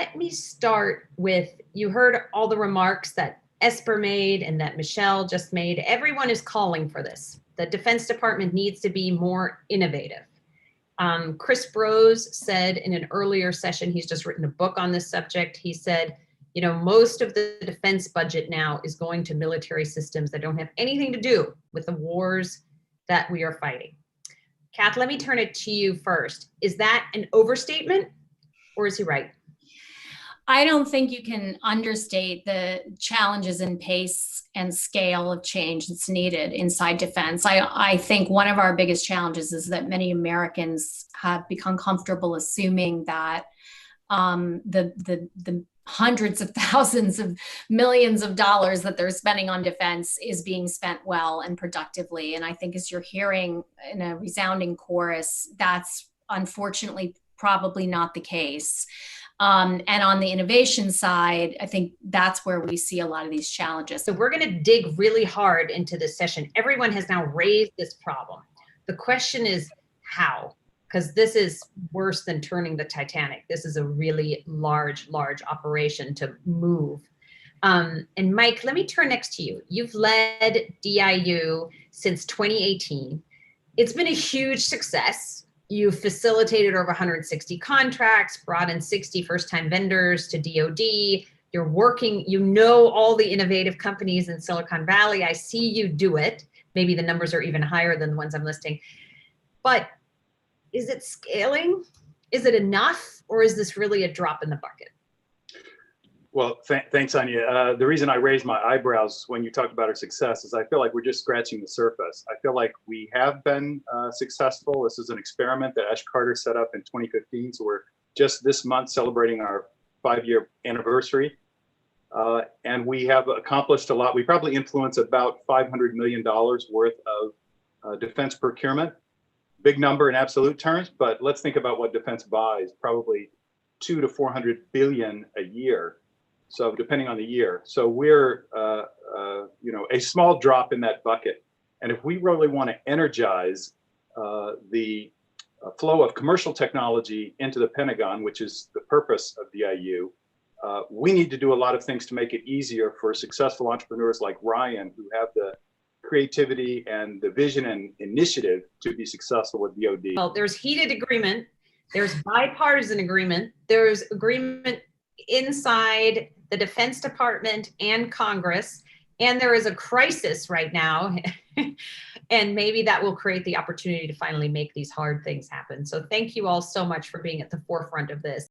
Let me start with, you heard all the remarks that Esper made and that Michelle just made. Everyone is calling for this. The Defense Department needs to be more innovative. Chris Brose said in an earlier session, he's just written a book on this subject. He said, you know, most of the defense budget now is going to military systems that don't have anything to do with the wars that we are fighting. Kath, let me turn it to you first. Is that an overstatement or is he right? I don't think you can understate the challenges in pace and scale of change that's needed inside defense. I think one of our biggest challenges is that many Americans have become comfortable assuming that the hundreds of thousands of millions of dollars that they're spending on defense is being spent well and productively. And I think as you're hearing in a resounding chorus, that's unfortunately probably not the case. And on the innovation side, I think that's where we see a lot of these challenges. So we're going to dig really hard into this session. Everyone has now raised this problem. The question is how? Because this is worse than turning the Titanic. This is a really large operation to move. And Mike, let me turn next to you. You've led DIU since 2018. It's been a huge success. You've facilitated over 160 contracts, brought in 60 first-time vendors to DoD. You're working, you know all the innovative companies in Silicon Valley. I see you do it. Maybe the numbers are even higher than the ones I'm listing. But is it scaling? Is it enough? Or is this really a drop in the bucket? Well, thanks, Anja. The reason I raised my eyebrows when you talked about our success is I feel like we're just scratching the surface. I feel like we have been successful. This is an experiment that Ash Carter set up in 2015. So we're just this month celebrating our 5-year anniversary. And we have accomplished a lot. We probably influence about $500 million worth of defense procurement. Big number in absolute terms, but let's think about what defense buys, probably 200 to 400 billion a year. So depending on the year. So we're, a small drop in that bucket. And if we really want to energize the flow of commercial technology into the Pentagon, which is the purpose of DIU, we need to do a lot of things to make it easier for successful entrepreneurs like Ryan, who have the creativity and the vision and initiative to be successful with DoD. Well, there's heated agreement. There's bipartisan agreement. There's agreement inside the Defense Department and Congress, and there is a crisis right now, and maybe that will create the opportunity to finally make these hard things happen. So thank you all so much for being at the forefront of this.